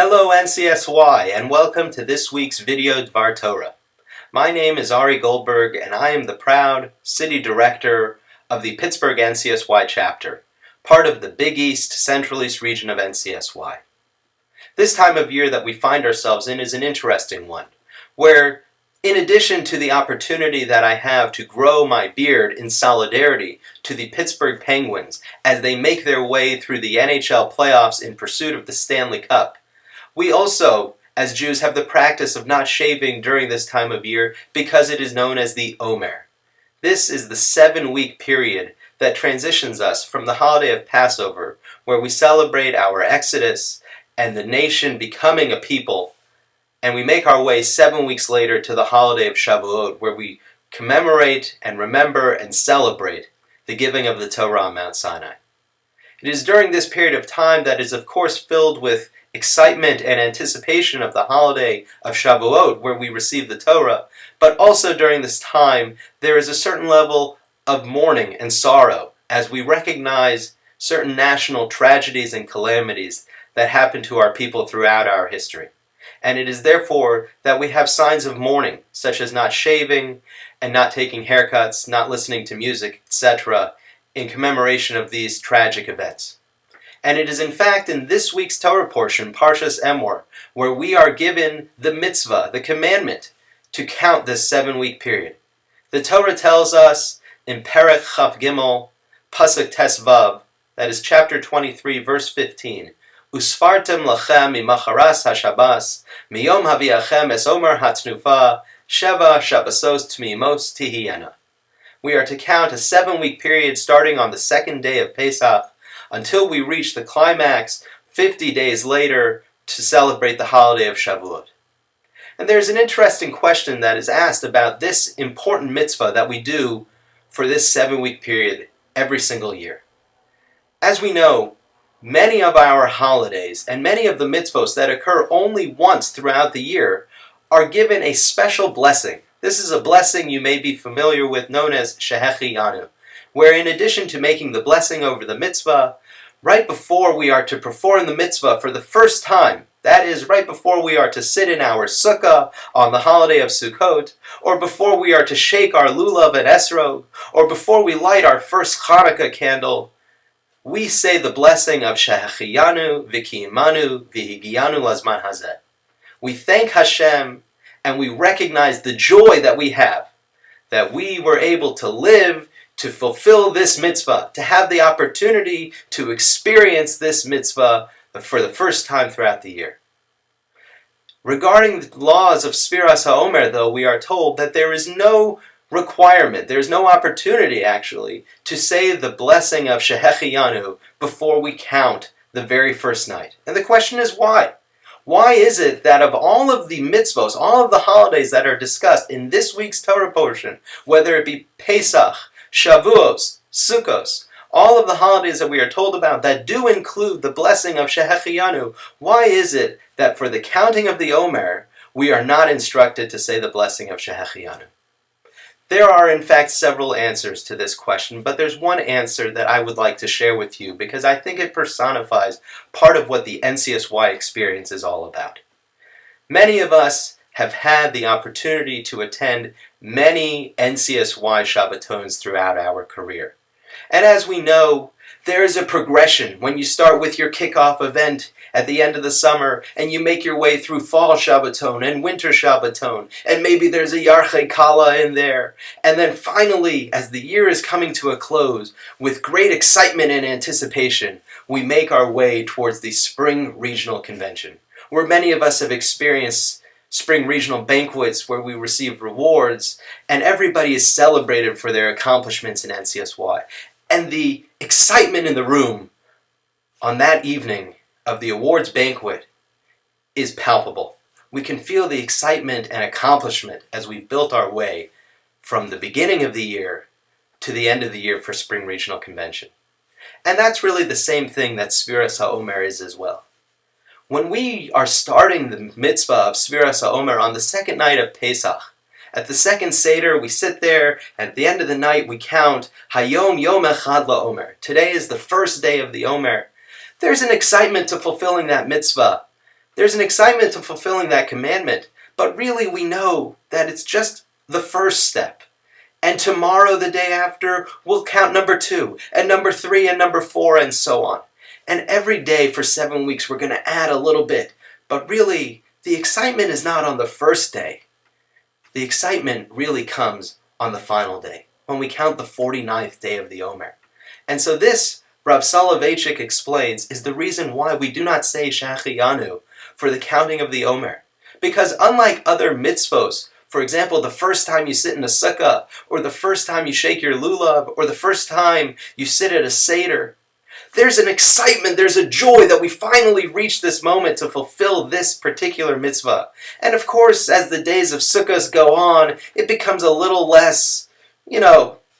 Hello NCSY and welcome to this week's video Dvar Torah. My name is Ari Goldberg and I am the proud City Director of the Pittsburgh NCSY chapter, part of the Big East Central East region of NCSY. This time of year that we find ourselves in is an interesting one, where in addition to the opportunity that I have to grow my beard in solidarity to the Pittsburgh Penguins as they make their way through the NHL playoffs in pursuit of the Stanley Cup, we also, as Jews, have the practice of not shaving during this time of year because it is known as the Omer. This is the 7-week period that transitions us from the holiday of Passover, where we celebrate our Exodus and the nation becoming a people, and we make our way 7 weeks later to the holiday of Shavuot, where we commemorate and remember and celebrate the giving of the Torah on Mount Sinai. It is during this period of time that is of course filled with excitement and anticipation of the holiday of Shavuot, where we receive the Torah, but also during this time there is a certain level of mourning and sorrow as we recognize certain national tragedies and calamities that happen to our people throughout our history. And it is therefore that we have signs of mourning, such as not shaving and not taking haircuts, not listening to music, etc., in commemoration of these tragic events. And it is in fact in this week's Torah portion, Parshat Emor, where we are given the mitzvah, the commandment, to count this 7-week period. The Torah tells us in Perek Chaf Gimel, Pasuk Tes Vav, that is chapter 23, verse 15, Usfartem lachem mimacharas hashabas, miyom haviachem es Omer hatnufa, sheva shabasos tmimos tihiyana. We are to count a 7-week period starting on the second day of Pesach, until we reach the climax 50 days later to celebrate the holiday of Shavuot. And there's an interesting question that is asked about this important mitzvah that we do for this 7-week period every single year. As we know, many of our holidays and many of the mitzvos that occur only once throughout the year are given a special blessing. This is a blessing you may be familiar with known as Shehecheyanu, where in addition to making the blessing over the mitzvah, right before we are to perform the mitzvah for the first time, that is, right before we are to sit in our sukkah on the holiday of Sukkot, or before we are to shake our lulav and esrog, or before we light our first Hanukkah candle, we say the blessing of Shehecheyanu, V'kiyimanu, V'higiyanu lazman hazeh. We thank Hashem, and we recognize the joy that we have, that we were able to live to fulfill this mitzvah, to have the opportunity to experience this mitzvah for the first time throughout the year. Regarding the laws of Sefirat HaOmer, though, we are told that there is no requirement, there is no opportunity, actually, to say the blessing of Shehecheyanu before we count the very first night. And the question is why? Why is it that of all of the mitzvos, all of the holidays that are discussed in this week's Torah portion, whether it be Pesach, Shavuos, Sukkos, all of the holidays that we are told about that do include the blessing of Shehecheyanu, why is it that for the counting of the Omer, we are not instructed to say the blessing of Shehecheyanu? There are in fact several answers to this question, but there's one answer that I would like to share with you because I think it personifies part of what the NCSY experience is all about. Many of us have had the opportunity to attend many NCSY Shabbatons throughout our career. And as we know, there is a progression when you start with your kickoff event at the end of the summer and you make your way through Fall Shabbaton and Winter Shabbaton, and maybe there's a Yarchei Kala in there. And then finally, as the year is coming to a close, with great excitement and anticipation, we make our way towards the Spring Regional Convention, where many of us have experienced spring regional banquets where we receive rewards, and everybody is celebrated for their accomplishments in NCSY. And the excitement in the room on that evening of the awards banquet is palpable. We can feel the excitement and accomplishment as we've built our way from the beginning of the year to the end of the year for Spring Regional Convention. And that's really the same thing that Sefirat HaOmer is as well. When we are starting the mitzvah of Sefirat HaOmer on the second night of Pesach, at the second Seder, we sit there, and at the end of the night, we count Hayom Yom Echad LaOmer. Today is the first day of the Omer. There's an excitement to fulfilling that mitzvah. There's an excitement to fulfilling that commandment, but really we know that it's just the first step. And tomorrow, the day after, we'll count number 2, and number 3, and number 4, and so on. And every day for 7 weeks, we're going to add a little bit. But really, the excitement is not on the first day. The excitement really comes on the final day, when we count the 49th day of the Omer. And so this, Rav Soloveitchik explains, is the reason why we do not say Shehecheyanu for the counting of the Omer. Because unlike other mitzvos, for example, the first time you sit in a sukkah, or the first time you shake your lulav, or the first time you sit at a seder, there's an excitement, there's a joy that we finally reached this moment to fulfill this particular mitzvah. And of course, as the days of sukkahs go on, it becomes a little less,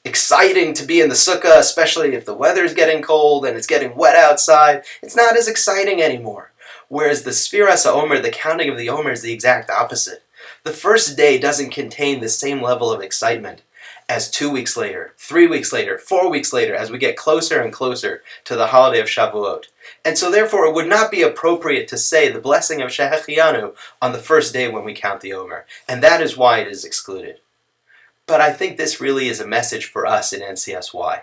exciting to be in the sukkah, especially if the weather's getting cold and it's getting wet outside. It's not as exciting anymore. Whereas the Sefirat HaOmer, the counting of the Omer, is the exact opposite. The first day doesn't contain the same level of excitement as 2 weeks later, 3 weeks later, 4 weeks later, as we get closer and closer to the holiday of Shavuot. And so therefore it would not be appropriate to say the blessing of Shehecheyanu on the first day when we count the Omer. And that is why it is excluded. But I think this really is a message for us in NCSY.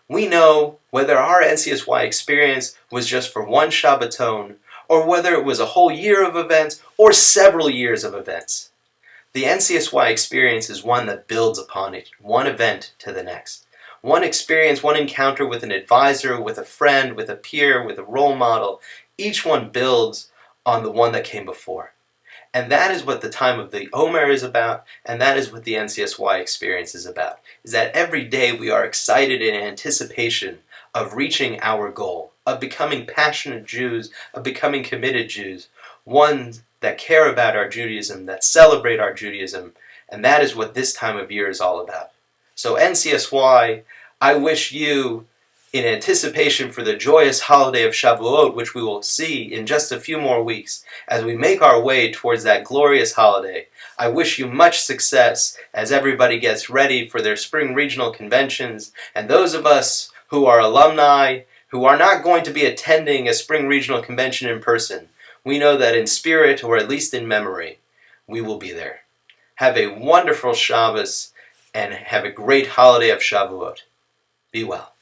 We know whether our NCSY experience was just for one Shabbaton, or whether it was a whole year of events, or several years of events. The NCSY experience is one that builds upon it, one event to the next. One experience, one encounter with an advisor, with a friend, with a peer, with a role model, each one builds on the one that came before. And that is what the time of the Omer is about, and that is what the NCSY experience is about, is that every day we are excited in anticipation of reaching our goal, of becoming passionate Jews, of becoming committed Jews, ones that care about our Judaism, that celebrate our Judaism, and that is what this time of year is all about. So NCSY, I wish you, in anticipation for the joyous holiday of Shavuot, which we will see in just a few more weeks, as we make our way towards that glorious holiday, I wish you much success as everybody gets ready for their spring regional conventions, and those of us who are alumni, who are not going to be attending a spring regional convention in person, we know that in spirit, or at least in memory, we will be there. Have a wonderful Shabbos, and have a great holiday of Shavuot. Be well.